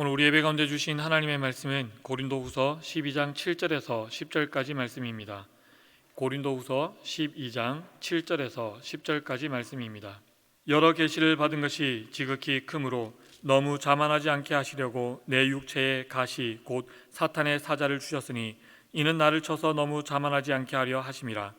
오늘 우리 예배 가운데 주신 하나님의 말씀은 고린도후서 12장 7절에서 10절까지 말씀입니다. 고린도후서 12장 7절에서 10절까지 말씀입니다. 여러 계시를 받은 것이 지극히 크므로 너무 자만하지 않게 하시려고 내 육체에 가시 곧 사탄의 사자를 주셨으니 이는 나를 쳐서 너무 자만하지 않게 하려 하심이라.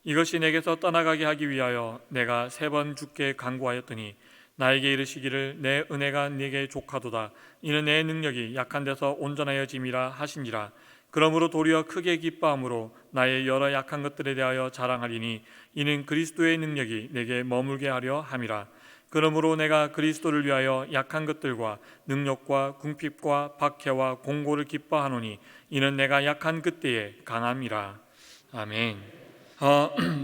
이것이 내게서 떠나가게 하기 위하여 내가 3번 주께 간구하였더니 나에게 이르시기를 내 은혜가 네게 족하도다. 이는 내 능력이 약한 데서 온전하여짐이라 하시니라. 그러므로 도리어 크게 기뻐함으로 나의 여러 약한 것들에 대하여 자랑하리니 이는 그리스도의 능력이 내게 머물게 하려 함이라. 그러므로 내가 그리스도를 위하여 약한 것들과 능력과 궁핍과 박해와 공고를 기뻐하노니 이는 내가 약한 그때에 강함이라. 아멘.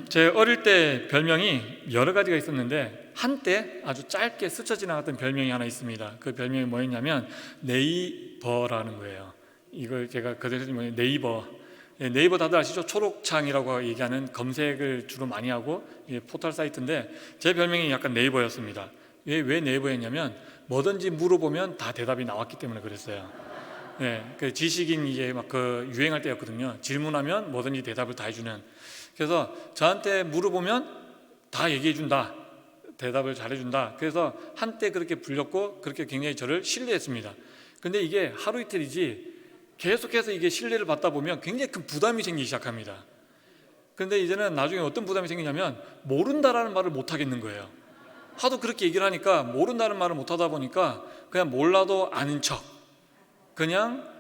제 어릴 때 별명이 여러 가지가 있었는데 한때 아주 짧게 스쳐 지나갔던 별명이 하나 있습니다. 그 별명이 뭐였냐면 네이버라는 거예요. 이걸 제가 그대로 네이버. 네이버 다들 아시죠? 초록창이라고 얘기하는 검색을 주로 많이 하고 포털 사이트인데 제 별명이 약간 네이버였습니다. 왜 네이버였냐면 뭐든지 물어보면 다 대답이 나왔기 때문에 그랬어요. 그 지식인 이게 막 그 유행할 때였거든요. 질문하면 뭐든지 대답을 다 해주는. 그래서 저한테 물어보면 다 얘기해준다. 대답을 잘해준다. 그래서 한때 그렇게 불렸고 그렇게 굉장히 저를 신뢰했습니다. 근데 이게 하루 이틀이지 계속해서 이게 신뢰를 받다 보면 굉장히 큰 부담이 생기기 시작합니다. 그런데 이제는 나중에 어떤 부담이 생기냐면 모른다라는 말을 못 하겠는 거예요. 하도 그렇게 얘기를 하니까 모른다는 말을 못 하다 보니까 그냥 몰라도 아는 척 그냥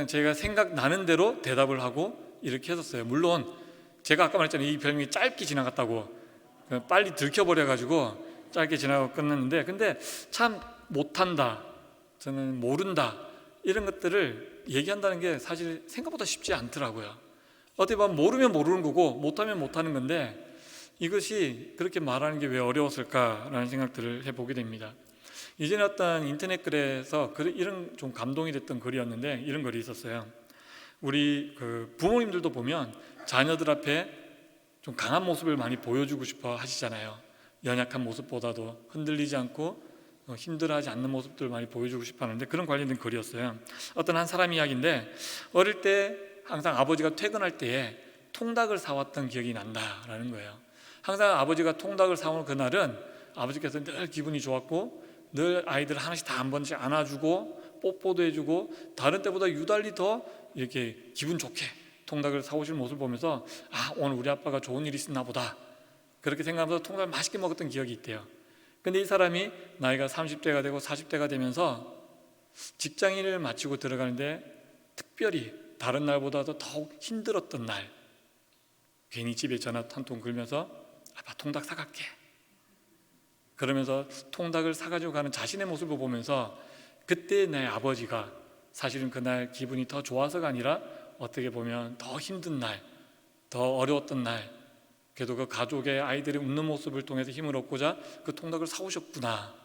제가 생각나는 대로 대답을 하고 이렇게 했었어요. 물론 제가 아까 말했잖아요. 이 별명이 짧게 지나갔다고 빨리 들켜버려가지고 짧게 지나가고 끝났는데 근데 참 못한다, 저는 모른다 이런 것들을 얘기한다는 게 사실 생각보다 쉽지 않더라고요. 어떻게 보면 모르면 모르는 거고 못하면 못하는 건데 이것이 그렇게 말하는 게 왜 어려웠을까라는 생각들을 해보게 됩니다. 이전에 어떤 인터넷 글에서 이런 좀 감동이 됐던 글이었는데 이런 글이 있었어요. 우리 부모님들도 보면 자녀들 앞에 좀 강한 모습을 많이 보여주고 싶어 하시잖아요. 연약한 모습보다도 흔들리지 않고 힘들어하지 않는 모습들을 많이 보여주고 싶어 하는데 그런 관련된 글이었어요. 어떤 한 사람 이야기인데 어릴 때 항상 아버지가 퇴근할 때에 통닭을 사왔던 기억이 난다라는 거예요. 항상 아버지가 통닭을 사오는 그날은 아버지께서 늘 기분이 좋았고 늘 아이들 하나씩 다 한 번씩 안아주고 뽀뽀도 해주고 다른 때보다 유달리 더 이렇게 기분 좋게 통닭을 사오실 모습을 보면서 오늘 우리 아빠가 좋은 일이 있었나 보다 그렇게 생각하면서 통닭을 맛있게 먹었던 기억이 있대요. 근데 이 사람이 나이가 30대가 되고 40대가 되면서 직장인을 마치고 들어가는데 특별히 다른 날보다도 더욱 힘들었던 날 괜히 집에 전화 한 통 걸면서 아빠 통닭 사갈게 그러면서 통닭을 사가지고 가는 자신의 모습을 보면서 그때 내 아버지가 사실은 그날 기분이 더 좋아서가 아니라 어떻게 보면 더 힘든 날, 더 어려웠던 날 그래도 그 가족의 아이들이 웃는 모습을 통해서 힘을 얻고자 그 통닭을 사오셨구나.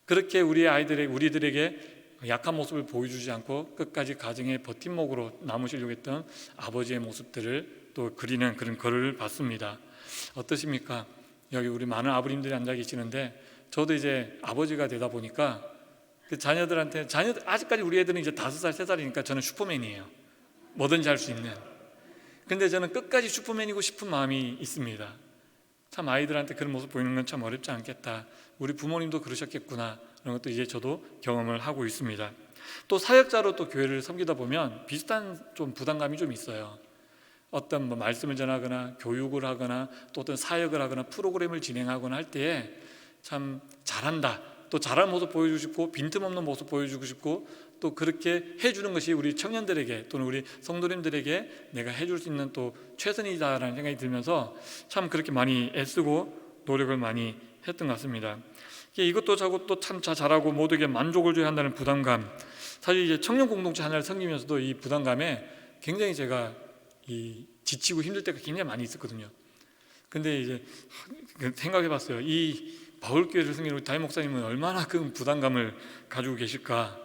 그렇게 우리들에게 약한 모습을 보여주지 않고 끝까지 가정의 버팀목으로 남으시려고 했던 아버지의 모습들을 또 그리는 그런 글을 봤습니다. 어떠십니까? 여기 우리 많은 아버님들이 앉아 계시는데 저도 이제 아버지가 되다 보니까 그 자녀들 아직까지 우리 애들은 이제 5살, 3살이니까 저는 슈퍼맨이에요. 뭐든지 할 수 있는. 근데 저는 끝까지 슈퍼맨이고 싶은 마음이 있습니다. 참 아이들한테 그런 모습 보이는 건 참 어렵지 않겠다. 우리 부모님도 그러셨겠구나. 이런 것도 이제 저도 경험을 하고 있습니다. 또 사역자로 또 교회를 섬기다 보면 비슷한 좀 부담감이 좀 있어요. 어떤 말씀을 전하거나 교육을 하거나 또 어떤 사역을 하거나 프로그램을 진행하거나 할 때에 참 잘한다. 또 잘하는 모습 보여주고 싶고 빈틈없는 모습 보여주고 싶고 또 그렇게 해주는 것이 우리 청년들에게 또는 우리 성도님들에게 내가 해줄 수 있는 또 최선이다라는 생각이 들면서 참 그렇게 많이 애쓰고 노력을 많이 했던 것 같습니다. 이것도 저것도 참 잘하고 모두에게 만족을 줘야 한다는 부담감, 사실 이제 청년 공동체 하나를 섬기면서도 이 부담감에 굉장히 제가 지치고 힘들 때가 굉장히 많이 있었거든요. 근데 이제 생각해봤어요. 이 바울교회를 섬기는 우리 담임 목사님은 얼마나 큰 부담감을 가지고 계실까,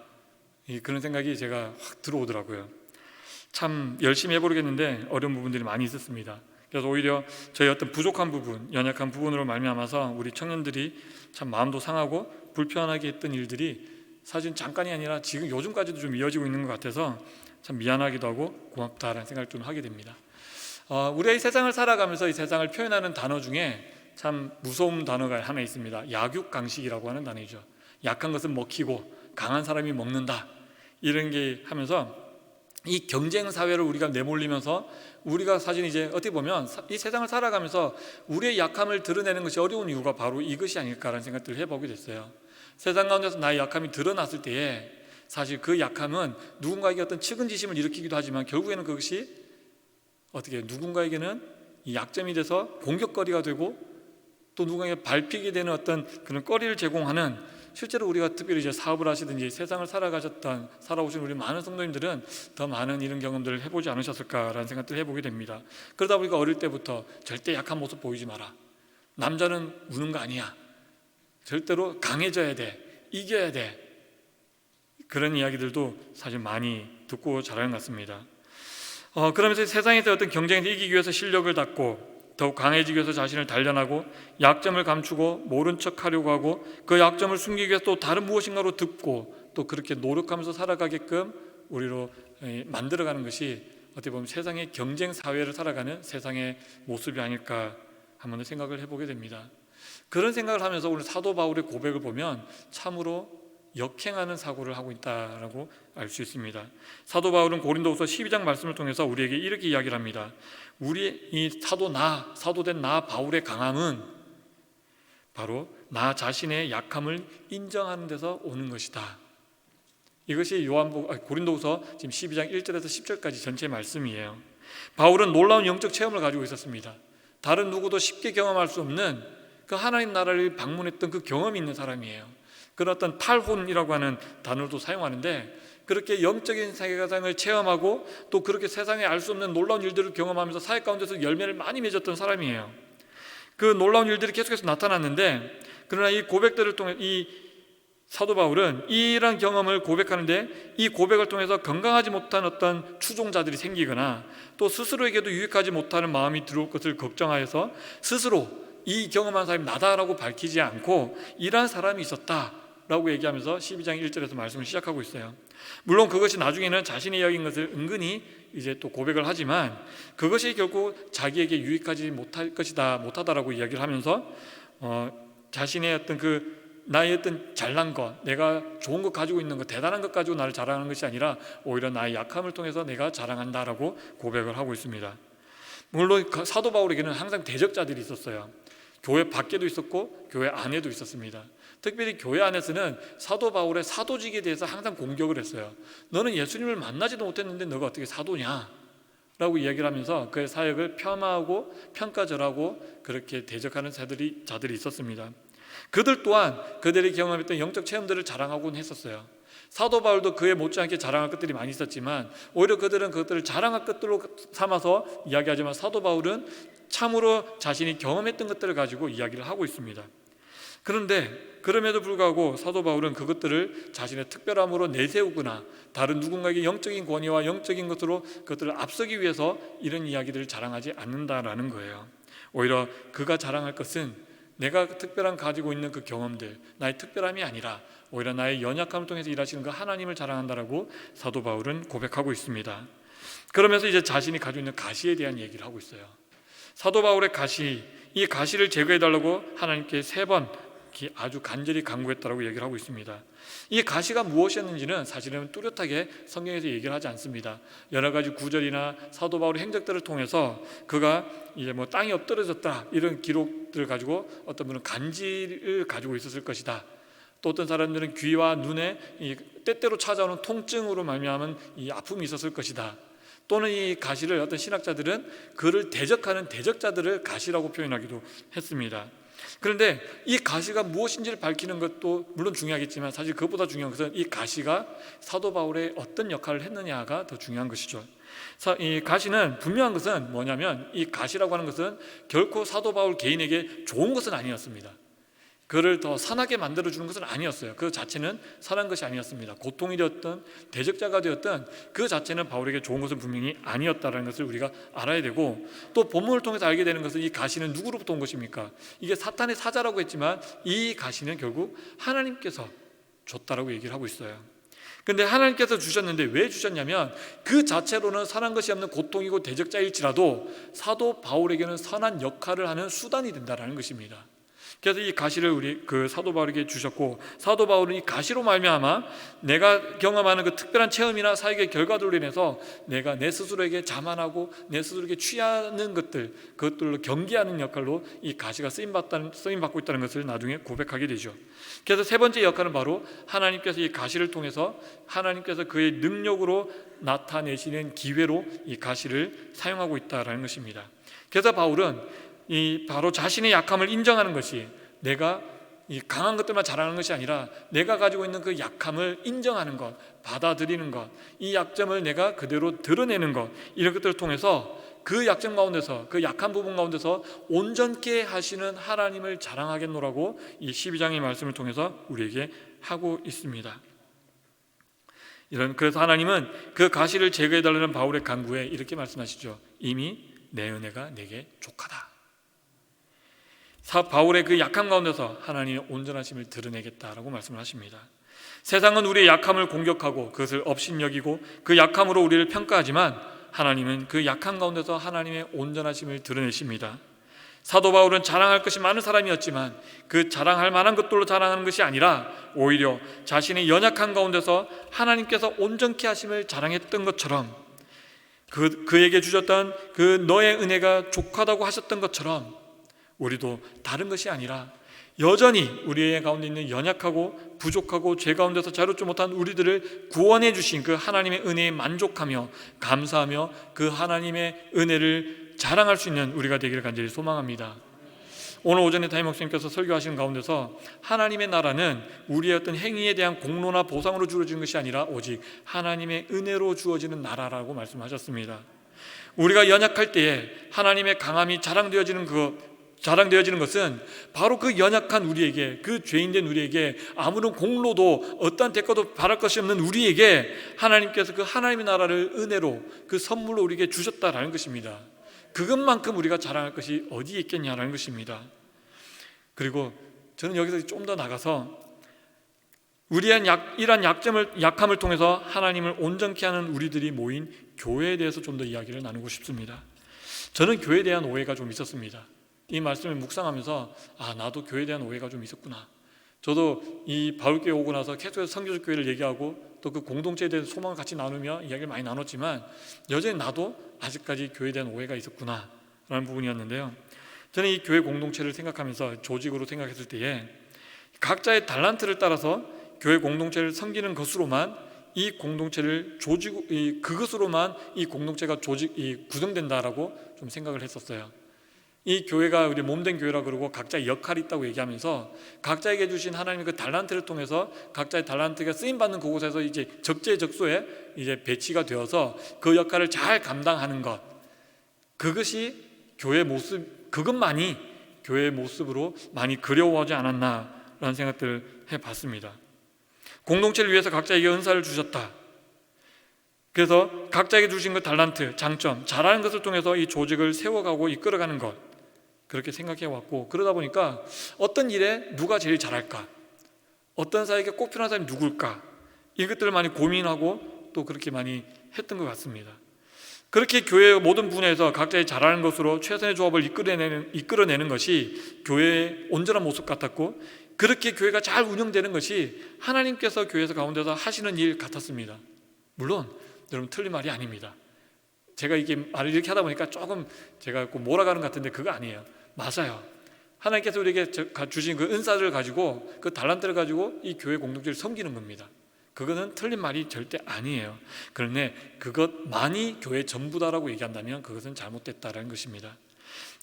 그런 생각이 제가 확 들어오더라고요. 참 열심히 해보려겠는데 어려운 부분들이 많이 있었습니다. 그래서 오히려 저희 어떤 부족한 부분, 연약한 부분으로 말미암아서 우리 청년들이 참 마음도 상하고 불편하게 했던 일들이 사실 잠깐이 아니라 지금 요즘까지도 좀 이어지고 있는 것 같아서 참 미안하기도 하고 고맙다라는 생각을 좀 하게 됩니다. 우리가 이 세상을 살아가면서 이 세상을 표현하는 단어 중에 참 무서운 단어가 하나 있습니다. 약육강식이라고 하는 단어이죠. 약한 것은 먹히고 강한 사람이 먹는다, 이런 게 하면서 이 경쟁 사회를 우리가 내몰리면서 우리가 사실 이제 어떻게 보면 이 세상을 살아가면서 우리의 약함을 드러내는 것이 어려운 이유가 바로 이것이 아닐까라는 생각들을 해보게 됐어요. 세상 가운데서 나의 약함이 드러났을 때에 사실 그 약함은 누군가에게 어떤 측은지심을 일으키기도 하지만 결국에는 그것이 어떻게 누군가에게는 이 약점이 돼서 공격거리가 되고 또 누군가에게 밟히게 되는 어떤 그런 거리를 제공하는, 실제로 우리가 특별히 이제 사업을 하시든지 세상을 살아오신 우리 많은 성도님들은 더 많은 이런 경험들을 해보지 않으셨을까라는 생각들을 해보게 됩니다. 그러다 보니까 어릴 때부터 절대 약한 모습 보이지 마라, 남자는 우는 거 아니야, 절대로 강해져야 돼, 이겨야 돼, 그런 이야기들도 사실 많이 듣고 자라는 것 같습니다. 그러면서 세상에서 어떤 경쟁에서 이기기 위해서 실력을 닦고 더욱 강해지기 위해서 자신을 단련하고 약점을 감추고 모른 척하려고 하고 그 약점을 숨기기 위해서 또 다른 무엇인가로 듣고 또 그렇게 노력하면서 살아가게끔 우리로 만들어가는 것이 어떻게 보면 세상의 경쟁 사회를 살아가는 세상의 모습이 아닐까 한번 생각을 해보게 됩니다. 그런 생각을 하면서 오늘 사도 바울의 고백을 보면 참으로 역행하는 사고를 하고 있다라고 알 수 있습니다. 사도 바울은 고린도후서 12장 말씀을 통해서 우리에게 이렇게 이야기를 합니다. 우리 이 사도된 나 바울의 강함은 바로 나 자신의 약함을 인정하는 데서 오는 것이다. 이것이 고린도후서 지금 12장 1절에서 10절까지 전체 말씀이에요. 바울은 놀라운 영적 체험을 가지고 있었습니다. 다른 누구도 쉽게 경험할 수 없는 그 하나님 나라를 방문했던 그 경험이 있는 사람이에요. 그런 어떤 탈혼이라고 하는 단어도 사용하는데, 그렇게 영적인 세상을 체험하고 또 그렇게 세상에 알 수 없는 놀라운 일들을 경험하면서 사회 가운데서 열매를 많이 맺었던 사람이에요. 그 놀라운 일들이 계속해서 나타났는데, 그러나 이 고백들을 통해 이 사도 바울은 이러한 경험을 고백하는데, 이 고백을 통해서 건강하지 못한 어떤 추종자들이 생기거나 또 스스로에게도 유익하지 못하는 마음이 들어올 것을 걱정하여서 스스로 이 경험한 사람이 나다라고 밝히지 않고 이러한 사람이 있었다라고 얘기하면서 12장 1절에서 말씀을 시작하고 있어요. 물론 그것이 나중에는 자신이 여긴 것을 은근히 이제 또 고백을 하지만 그것이 결국 자기에게 유익하지 못하다라고 이야기를 하면서 자신의 어떤 나의 어떤 잘난 것, 내가 좋은 것 가지고 있는 것, 대단한 것 가지고 나를 자랑하는 것이 아니라 오히려 나의 약함을 통해서 내가 자랑한다라고 고백을 하고 있습니다. 물론 사도 바울에게는 항상 대적자들이 있었어요. 교회 밖에도 있었고 교회 안에도 있었습니다. 특별히 교회 안에서는 사도 바울의 사도직에 대해서 항상 공격을 했어요. 너는 예수님을 만나지도 못했는데 너가 어떻게 사도냐? 라고 이야기를 하면서 그의 사역을 폄하하고 평가절하고 그렇게 대적하는 자들이 있었습니다. 그들 또한 그들이 경험했던 영적 체험들을 자랑하곤 했었어요. 사도 바울도 그에 못지않게 자랑할 것들이 많이 있었지만 오히려 그들은 그것들을 자랑할 것들로 삼아서 이야기하지만 사도 바울은 참으로 자신이 경험했던 것들을 가지고 이야기를 하고 있습니다. 그런데 그럼에도 불구하고 사도 바울은 그것들을 자신의 특별함으로 내세우거나 다른 누군가에게 영적인 권위와 영적인 것으로 그것들을 앞서기 위해서 이런 이야기들을 자랑하지 않는다라는 거예요. 오히려 그가 자랑할 것은 내가 특별한 가지고 있는 그 경험들, 나의 특별함이 아니라 오히려 나의 연약함을 통해서 일하시는 그 하나님을 자랑한다라고 사도 바울은 고백하고 있습니다. 그러면서 이제 자신이 가지고 있는 가시에 대한 얘기를 하고 있어요. 사도 바울의 가시, 이 가시를 제거해달라고 하나님께 3번 아주 간절히 간구했다라고 얘기를 하고 있습니다. 이 가시가 무엇이었는지는 사실은 뚜렷하게 성경에서 얘기를 하지 않습니다. 여러 가지 구절이나 사도 바울의 행적들을 통해서 그가 이제 땅이 엎드러졌다 이런 기록들을 가지고 어떤 분은 간지를 가지고 있었을 것이다. 또 어떤 사람들은 귀와 눈에 때때로 찾아오는 통증으로 말미암은 이 아픔이 있었을 것이다. 또는 이 가시를 어떤 신학자들은 그를 대적하는 대적자들을 가시라고 표현하기도 했습니다. 그런데 이 가시가 무엇인지를 밝히는 것도 물론 중요하겠지만 사실 그것보다 중요한 것은 이 가시가 사도 바울의 어떤 역할을 했느냐가 더 중요한 것이죠. 이 가시는 분명한 것은 뭐냐면 이 가시라고 하는 것은 결코 사도 바울 개인에게 좋은 것은 아니었습니다. 그를 더 선하게 만들어주는 것은 아니었어요. 그 자체는 선한 것이 아니었습니다. 고통이 되었던 대적자가 되었던 그 자체는 바울에게 좋은 것은 분명히 아니었다는 것을 우리가 알아야 되고, 또 본문을 통해서 알게 되는 것은 이 가시는 누구로부터 온 것입니까? 이게 사탄의 사자라고 했지만 이 가시는 결국 하나님께서 줬다라고 얘기를 하고 있어요. 근데 하나님께서 주셨는데 왜 주셨냐면 그 자체로는 선한 것이 없는 고통이고 대적자일지라도 사도 바울에게는 선한 역할을 하는 수단이 된다라는 것입니다. 그래서 이 가시를 우리 사도 바울에게 주셨고, 사도 바울은 이 가시로 말미암아 내가 경험하는 그 특별한 체험이나 사역의 결과들로 인해서 내가 내 스스로에게 자만하고 내 스스로에게 취하는 그것들로 경계하는 역할로 이 가시가 쓰임 받고 있다는 것을 나중에 고백하게 되죠. 그래서 세 번째 역할은 바로 하나님께서 이 가시를 통해서 하나님께서 그의 능력으로 나타내시는 기회로 이 가시를 사용하고 있다라는 것입니다. 그래서 바울은 바로 자신의 약함을 인정하는 것이, 내가 이 강한 것들만 자랑하는 것이 아니라 내가 가지고 있는 그 약함을 인정하는 것, 받아들이는 것, 이 약점을 내가 그대로 드러내는 것, 이런 것들을 통해서 그 약점 가운데서, 그 약한 부분 가운데서 온전케 하시는 하나님을 자랑하겠노라고 이 12장의 말씀을 통해서 우리에게 하고 있습니다. 그래서 하나님은 그 가시를 제거해달라는 바울의 간구에 이렇게 말씀하시죠. 이미 내 은혜가 내게 족하다. 바울의 그 약함 가운데서 하나님의 온전하심을 드러내겠다라고 말씀을 하십니다. 세상은 우리의 약함을 공격하고 그것을 업신여기고 그 약함으로 우리를 평가하지만 하나님은 그 약함 가운데서 하나님의 온전하심을 드러내십니다. 사도 바울은 자랑할 것이 많은 사람이었지만 그 자랑할 만한 것들로 자랑하는 것이 아니라 오히려 자신의 연약한 가운데서 하나님께서 온전케 하심을 자랑했던 것처럼, 그에게 주셨던 그 너의 은혜가 족하다고 하셨던 것처럼 우리도 다른 것이 아니라 여전히 우리의 가운데 있는 연약하고 부족하고 죄 가운데서 자유롭지 못한 우리들을 구원해 주신 그 하나님의 은혜에 만족하며 감사하며 그 하나님의 은혜를 자랑할 수 있는 우리가 되기를 간절히 소망합니다. 오늘 오전에 담임 목사님께서 설교하시는 가운데서 하나님의 나라는 우리의 어떤 행위에 대한 공로나 보상으로 주어지는 것이 아니라 오직 하나님의 은혜로 주어지는 나라라고 말씀하셨습니다. 우리가 연약할 때에 하나님의 강함이 자랑되어지는 것은 바로 그 연약한 우리에게, 그 죄인된 우리에게 아무런 공로도 어떠한 대가도 바랄 것이 없는 우리에게 하나님께서 그 하나님의 나라를 은혜로, 그 선물로 우리에게 주셨다라는 것입니다. 그것만큼 우리가 자랑할 것이 어디에 있겠냐라는 것입니다. 그리고 저는 여기서 좀 더 나가서 우리의 이러한 약함을 통해서 하나님을 온전케 하는 우리들이 모인 교회에 대해서 좀 더 이야기를 나누고 싶습니다. 저는 교회에 대한 오해가 좀 있었습니다. 이 말씀을 묵상하면서 나도 교회에 대한 오해가 좀 있었구나. 저도 이 바울교회 오고 나서 계속해서 선교적 교회를 얘기하고 또 그 공동체에 대해서 소망을 같이 나누며 이야기를 많이 나눴지만 여전히 나도 아직까지 교회에 대한 오해가 있었구나 라는 부분이었는데요. 저는 이 교회 공동체를 생각하면서 조직으로 생각했을 때에 각자의 달란트를 따라서 교회 공동체를 섬기는 것으로만 이 공동체를 그것으로만 이 공동체가 구성된다라고 좀 생각을 했었어요. 이 교회가 우리 몸된 교회라 그러고 각자의 역할이 있다고 얘기하면서 각자에게 주신 하나님의 그 달란트를 통해서 각자의 달란트가 쓰임 받는 그곳에서 이제 적재적소에 이제 배치가 되어서 그 역할을 잘 감당하는 것, 그것이 교회의 모습, 그것만이 교회의 모습으로 많이 그려오지 않았나라는 생각들을 해봤습니다. 공동체를 위해서 각자에게 은사를 주셨다. 그래서 각자에게 주신 그 달란트, 장점, 잘하는 것을 통해서 이 조직을 세워가고 이끌어가는 것, 그렇게 생각해왔고, 그러다 보니까 어떤 일에 누가 제일 잘할까, 어떤 사역에 꼭 필요한 사람이 누굴까, 이것들을 많이 고민하고 또 그렇게 많이 했던 것 같습니다. 그렇게 교회의 모든 분야에서 각자의 잘하는 것으로 최선의 조합을 이끌어내는 것이 교회의 온전한 모습 같았고, 그렇게 교회가 잘 운영되는 것이 하나님께서 교회에서 가운데서 하시는 일 같았습니다. 물론 여러분 틀린 말이 아닙니다. 제가 이게 말을 이렇게 하다 보니까 조금 제가 몰아가는 것 같은데 그거 아니에요. 맞아요. 하나님께서 우리에게 주신 그 은사를 가지고, 그 달란트를 가지고 이 교회 공동체를 섬기는 겁니다. 그거는 틀린 말이 절대 아니에요. 그런데 그것만이 교회 전부다라고 얘기한다면 그것은 잘못됐다라는 것입니다.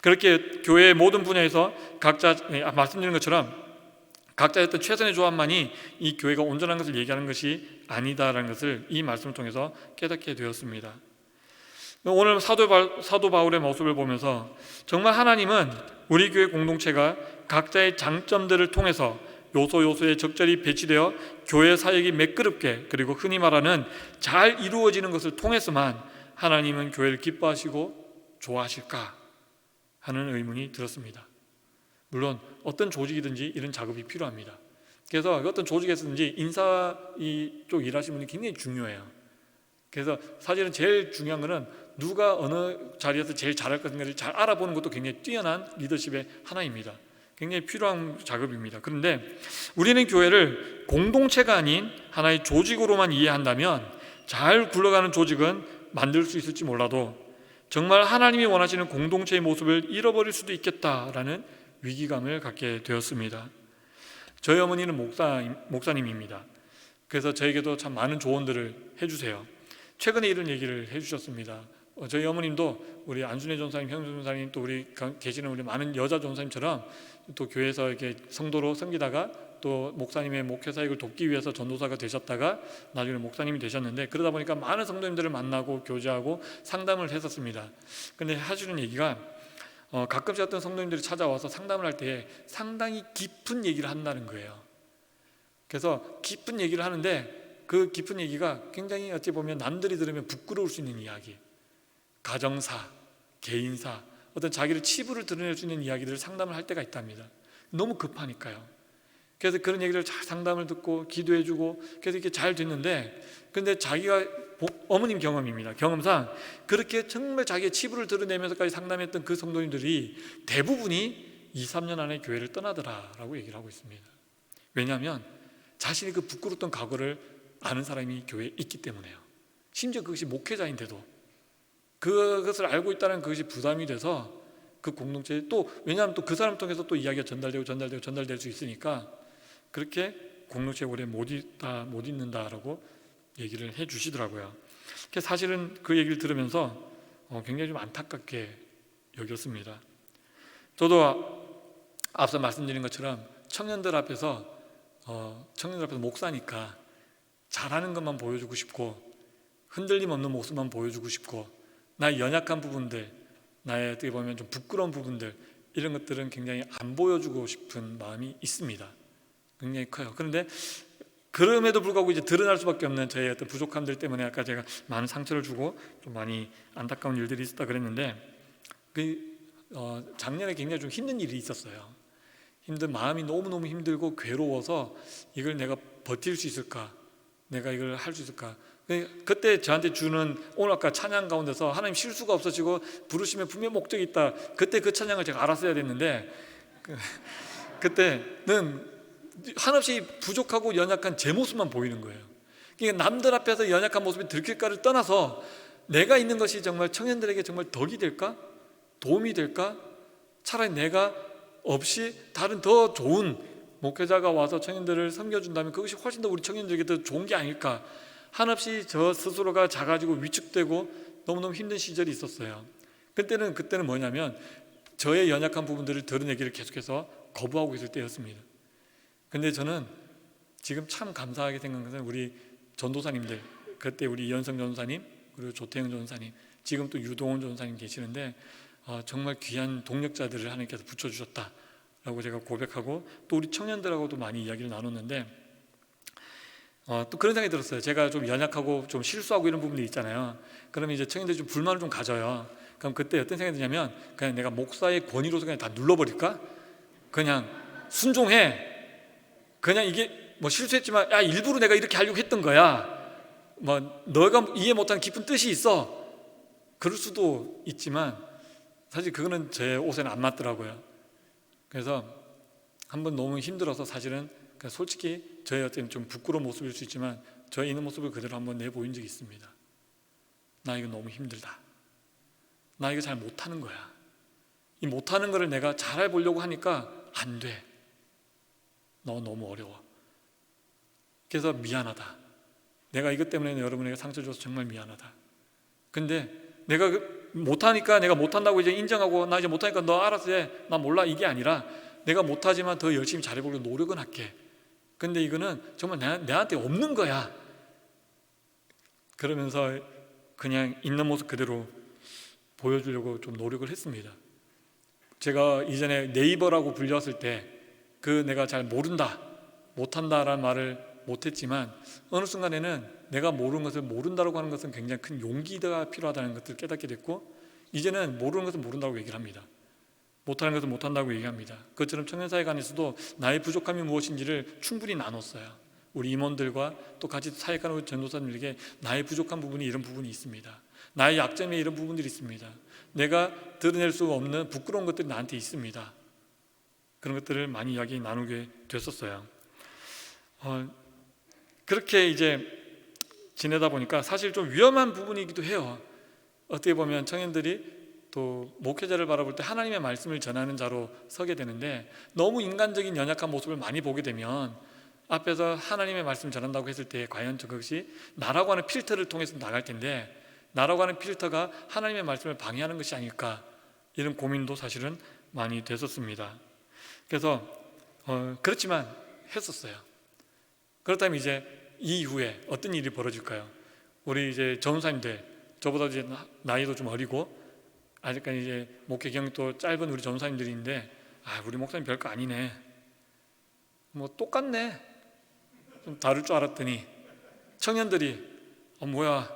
그렇게 교회의 모든 분야에서 각자 말씀드린 것처럼 각자의 어떤 최선의 조합만이 이 교회가 온전한 것을 얘기하는 것이 아니다라는 것을 이 말씀을 통해서 깨닫게 되었습니다. 오늘 사도 바울의 모습을 보면서 정말 하나님은 우리 교회 공동체가 각자의 장점들을 통해서 요소에 적절히 배치되어 교회 사역이 매끄럽게, 그리고 흔히 말하는 잘 이루어지는 것을 통해서만 하나님은 교회를 기뻐하시고 좋아하실까 하는 의문이 들었습니다. 물론 어떤 조직이든지 이런 작업이 필요합니다. 그래서 어떤 조직에서든지 인사 이쪽 일하시는 분이 굉장히 중요해요. 그래서 사실은 제일 중요한 거는 누가 어느 자리에서 제일 잘할 것인가를 잘 알아보는 것도 굉장히 뛰어난 리더십의 하나입니다. 굉장히 필요한 작업입니다. 그런데 우리는 교회를 공동체가 아닌 하나의 조직으로만 이해한다면 잘 굴러가는 조직은 만들 수 있을지 몰라도 정말 하나님이 원하시는 공동체의 모습을 잃어버릴 수도 있겠다라는 위기감을 갖게 되었습니다. 저희 어머니는 목사님입니다. 그래서 저에게도 참 많은 조언들을 해주세요. 최근에 이런 얘기를 해주셨습니다. 저희 어머님도 우리 안순혜 전사님, 형준 전사님, 또 우리 계시는 우리 많은 여자 전사님처럼 또 교회에서 이렇게 성도로 섬기다가 또 목사님의 목회 사역을 돕기 위해서 전도사가 되셨다가 나중에 목사님이 되셨는데, 그러다 보니까 많은 성도님들을 만나고 교제하고 상담을 했었습니다. 근데 하시는 얘기가 가끔씩 어떤 성도님들이 찾아와서 상담을 할 때 상당히 깊은 얘기를 한다는 거예요. 그래서 깊은 얘기를 하는데 그 깊은 얘기가 굉장히 어찌 보면 남들이 들으면 부끄러울 수 있는 이야기, 가정사, 개인사, 어떤 자기를 치부를 드러낼 수 있는 이야기들을 상담을 할 때가 있답니다. 너무 급하니까요. 그래서 그런 얘기를 잘 상담을 듣고 기도해주고 그래서 이렇게 잘 됐는데, 근데 자기가 어머님 경험입니다. 경험상 그렇게 정말 자기의 치부를 드러내면서까지 상담했던 그 성도님들이 대부분이 2, 3년 안에 교회를 떠나더라라고 얘기를 하고 있습니다. 왜냐하면 자신이 그 부끄러웠던 과거를 아는 사람이 교회에 있기 때문에요. 심지어 그것이 목회자인데도 그것을 알고 있다는 그것이 부담이 돼서 그 공동체에 또, 왜냐하면 또 그 사람 통해서 또 이야기가 전달될 수 있으니까 그렇게 공동체에 오래 못 있는다라고 얘기를 해 주시더라고요. 사실은 그 얘기를 들으면서 굉장히 좀 안타깝게 여겼습니다. 저도 앞서 말씀드린 것처럼 청년들 앞에서 목사니까 잘하는 것만 보여주고 싶고 흔들림 없는 모습만 보여주고 싶고 나의 연약한 부분들, 나의 어떻게 보면 좀 부끄러운 부분들, 이런 것들은 굉장히 안 보여주고 싶은 마음이 있습니다. 굉장히 커요. 그런데 그럼에도 불구하고 이제 드러날 수밖에 없는 저의 어떤 부족함들 때문에 아까 제가 많은 상처를 주고 좀 많이 안타까운 일들이 있었다 그랬는데, 작년에 굉장히 좀 힘든 일이 있었어요. 마음이 너무너무 힘들고 괴로워서 이걸 내가 버틸 수 있을까? 내가 이걸 할 수 있을까? 그때 저한테 주는 오늘 아까 찬양 가운데서 하나님 실수가 없어지고 부르시면 분명 목적이 있다. 그때 그 찬양을 제가 알았어야 됐는데 그때는 한없이 부족하고 연약한 제 모습만 보이는 거예요. 그러니까 남들 앞에서 연약한 모습이 들킬까를 떠나서 내가 있는 것이 정말 청년들에게 정말 덕이 될까? 도움이 될까? 차라리 내가 없이 다른 더 좋은 목회자가 와서 청년들을 섬겨준다면 그것이 훨씬 더 우리 청년들에게 더 좋은 게 아닐까? 한없이 저 스스로가 작아지고 위축되고 너무너무 힘든 시절이 있었어요. 그때는 뭐냐면 저의 연약한 부분들을 드러내기를 계속해서 거부하고 있을 때였습니다. 근데 저는 지금 참 감사하게 생각하는 것은 우리 전도사님들, 그때 우리 이현성 전도사님, 그리고 조태영 전도사님, 지금 또 유동원 전도사님 계시는데 정말 귀한 동력자들을 하나님께서 붙여주셨다라고 제가 고백하고, 또 우리 청년들하고도 많이 이야기를 나눴는데 또 그런 생각이 들었어요. 제가 좀 연약하고 좀 실수하고 이런 부분들이 있잖아요. 그러면 이제 청년들이 좀 불만을 좀 가져요. 그럼 그때 어떤 생각이 드냐면 그냥 내가 목사의 권위로서 그냥 다 눌러버릴까? 그냥 순종해. 그냥 이게 뭐 실수했지만 야 일부러 내가 이렇게 하려고 했던 거야. 뭐 너가 이해 못하는 깊은 뜻이 있어. 그럴 수도 있지만 사실 그거는 제 옷에는 안 맞더라고요. 그래서 한번 너무 힘들어서 사실은 솔직히 저의 어떤 좀 부끄러운 모습일 수 있지만 저의 있는 모습을 그대로 한번 내보인 적이 있습니다. 나 이거 너무 힘들다. 나 이거 잘 못하는 거야. 이 못하는 거를 내가 잘해보려고 하니까 안 돼. 너 너무 어려워. 그래서 미안하다. 내가 이것 때문에 여러분에게 상처 줘서 정말 미안하다. 근데 내가 못하니까 내가 못한다고 이제 인정하고 나 이제 못하니까 너 알아서 해. 나 몰라. 이게 아니라 내가 못하지만 더 열심히 잘해보려고 노력은 할게. 근데 이거는 정말 내한테 없는 거야. 그러면서 그냥 있는 모습 그대로 보여주려고 좀 노력을 했습니다. 제가 이전에 네이버라고 불렸을 때 내가 잘 모른다, 못한다라는 말을 못했지만 어느 순간에는 내가 모르는 것을 모른다고 하는 것은 굉장히 큰 용기가 필요하다는 것을 깨닫게 됐고, 이제는 모르는 것은 모른다고 얘기를 합니다. 못하는 것은 못한다고 얘기합니다. 그것처럼 청년사회 간에서도 나의 부족함이 무엇인지를 충분히 나눴어요. 우리 임원들과 또 같이 사역하는 전도사님들에게 나의 부족한 부분이 이런 부분이 있습니다. 나의 약점에 이런 부분들이 있습니다. 내가 드러낼 수 없는 부끄러운 것들이 나한테 있습니다. 그런 것들을 많이 이야기 나누게 됐었어요. 그렇게 이제 지내다 보니까 사실 좀 위험한 부분이기도 해요. 어떻게 보면 청년들이 또 목회자를 바라볼 때 하나님의 말씀을 전하는 자로 서게 되는데, 너무 인간적인 연약한 모습을 많이 보게 되면 앞에서 하나님의 말씀을 전한다고 했을 때 과연 그것이 나라고 하는 필터를 통해서 나갈 텐데, 나라고 하는 필터가 하나님의 말씀을 방해하는 것이 아닐까, 이런 고민도 사실은 많이 됐었습니다. 그래서 그렇지만 했었어요. 그렇다면 이제 이후에 어떤 일이 벌어질까요? 우리 이제 전사님들, 저보다 이제 나이도 좀 어리고 아직까지 이제 목회 경력도 짧은 우리 전사님들인데, 우리 목사님 별거 아니네, 뭐 똑같네, 좀 다를 줄 알았더니 청년들이 뭐야,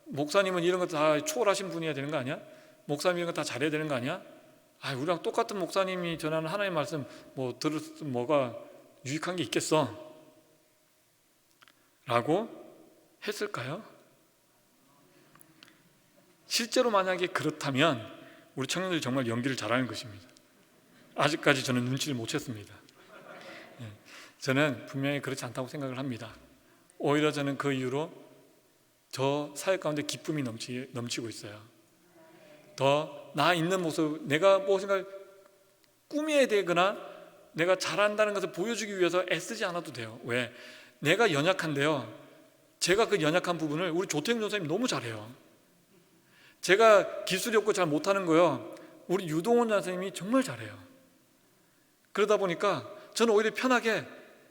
목사님은 이런 거 다 초월하신 분이어야 되는 거 아니야? 목사님 이런 거 다 잘해야 되는 거 아니야? 우리랑 똑같은 목사님이 전하는 하나님의 말씀 뭐 들었으면 뭐가 유익한 게 있겠어? 라고 했을까요? 실제로 만약에 그렇다면 우리 청년들이 정말 연기를 잘하는 것입니다. 아직까지 저는 눈치를 못 챘습니다. 저는 분명히 그렇지 않다고 생각을 합니다. 오히려 저는 그 이후로 저 사역 가운데 기쁨이 넘치고 있어요. 더 나 있는 모습, 내가 무엇인가 꾸며야 되거나 내가 잘한다는 것을 보여주기 위해서 애쓰지 않아도 돼요. 왜? 내가 연약한데요, 제가 그 연약한 부분을 우리 조태영 전사님이 너무 잘해요. 제가 기술이 없고 잘 못하는 거요, 우리 유동원 전사님이 정말 잘해요. 그러다 보니까 저는 오히려 편하게,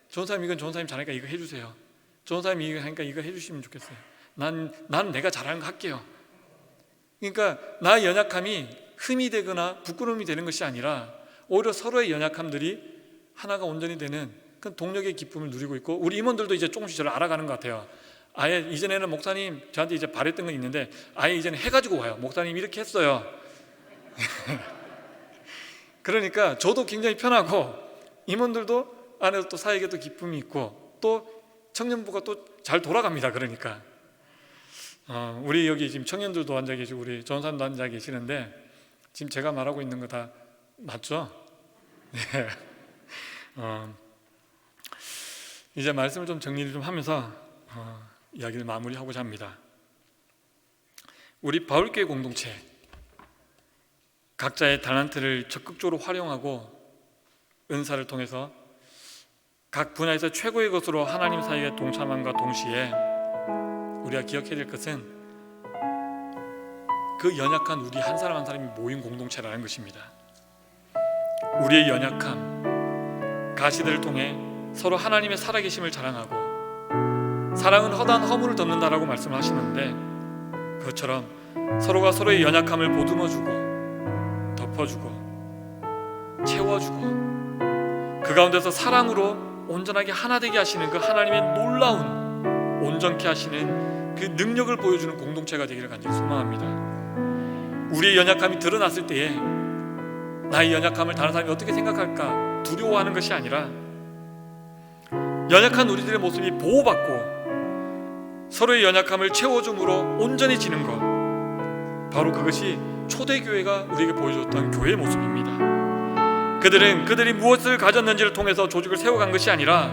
전사님 이건 전사님 잘하니까 이거 해주세요, 전사님 이거 하니까 이거 해주시면 좋겠어요, 난 내가 잘하는 거 할게요. 그러니까 나의 연약함이 흠이 되거나 부끄러움이 되는 것이 아니라 오히려 서로의 연약함들이 하나가 온전히 되는 그 동력의 기쁨을 누리고 있고, 우리 임원들도 이제 조금씩 저를 알아가는 것 같아요. 아예 이전에는 목사님 저한테 이제 바랬던 건 있는데 아예 이제는 해가지고 와요. 목사님 이렇게 했어요. 그러니까 저도 굉장히 편하고 임원들도 안에서 또 사역에 또 기쁨이 있고 또 청년부가 또 잘 돌아갑니다. 그러니까 우리 여기 지금 청년들도 앉아 계시고 우리 전사님도 앉아 계시는데 지금 제가 말하고 있는 거 다 맞죠? 네. 이제 말씀을 좀 정리를 좀 하면서 이야기를 마무리하고자 합니다. 우리 바울교회 공동체 각자의 달란트를 적극적으로 활용하고 은사를 통해서 각 분야에서 최고의 것으로 하나님 사역에 동참함과 동시에 우리가 기억해야 될 것은 그 연약한 우리 한 사람 한 사람이 모인 공동체라는 것입니다. 우리의 연약함, 가시들을 통해 서로 하나님의 살아계심을 자랑하고, 사랑은 허다한 허물을 덮는다라고 말씀을 하시는데, 그것처럼 서로가 서로의 연약함을 보듬어주고 덮어주고 채워주고 그 가운데서 사랑으로 온전하게 하나 되게 하시는 그 하나님의 놀라운 온전케 하시는 그 능력을 보여주는 공동체가 되기를 간절히 소망합니다. 우리의 연약함이 드러났을 때에 나의 연약함을 다른 사람이 어떻게 생각할까 두려워하는 것이 아니라, 연약한 우리들의 모습이 보호받고 서로의 연약함을 채워줌으로 온전해지는 것, 바로 그것이 초대교회가 우리에게 보여줬던 교회의 모습입니다. 그들이 무엇을 가졌는지를 통해서 조직을 세워간 것이 아니라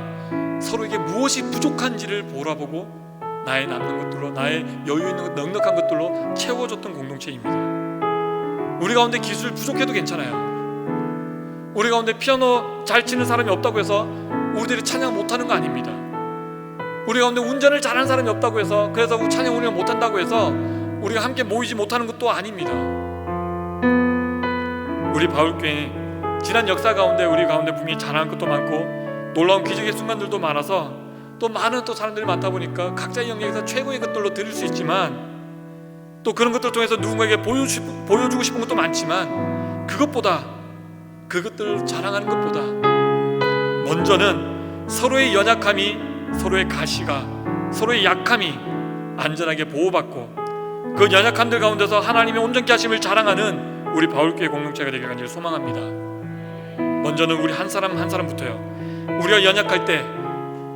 서로에게 무엇이 부족한지를 보라보고 나의 남는 것들로, 나의 여유 있는 넉넉한 것들로 채워줬던 공동체입니다. 우리 가운데 기술 부족해도 괜찮아요. 우리 가운데 피아노 잘 치는 사람이 없다고 해서 우리들이 찬양 못하는 거 아닙니다. 우리 가운데 운전을 잘하는 사람이 없다고 해서, 그래서 찬양 우리가 못한다고 해서 우리가 함께 모이지 못하는 것도 아닙니다. 우리 바울교회 지난 역사 가운데 우리 가운데 분명히 잘하는 것도 많고 놀라운 기적의 순간들도 많아서 또 많은 또 사람들이 많다 보니까 각자의 영역에서 최고의 것들로 드릴 수 있지만, 또 그런 것들을 통해서 누군가에게 보여주고 싶은 것도 많지만, 그것들을 자랑하는 것보다 먼저는 서로의 연약함이, 서로의 가시가, 서로의 약함이 안전하게 보호받고 그 연약함들 가운데서 하나님의 온전케 하심을 자랑하는 우리 바울교회 공동체가 되길 간절히 소망합니다. 먼저는 우리 한 사람 한 사람부터요, 우리가 연약할 때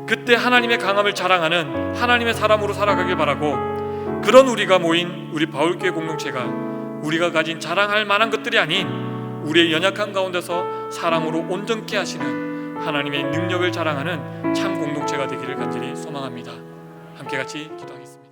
그때 하나님의 강함을 자랑하는 하나님의 사람으로 살아가길 바라고, 그런 우리가 모인 우리 바울교회 공동체가 우리가 가진 자랑할 만한 것들이 아닌 우리의 연약한 가운데서 사람으로 온전케 하시는 하나님의 능력을 자랑하는 참 공동체가 되기를 간절히 소망합니다. 함께 같이 기도하겠습니다.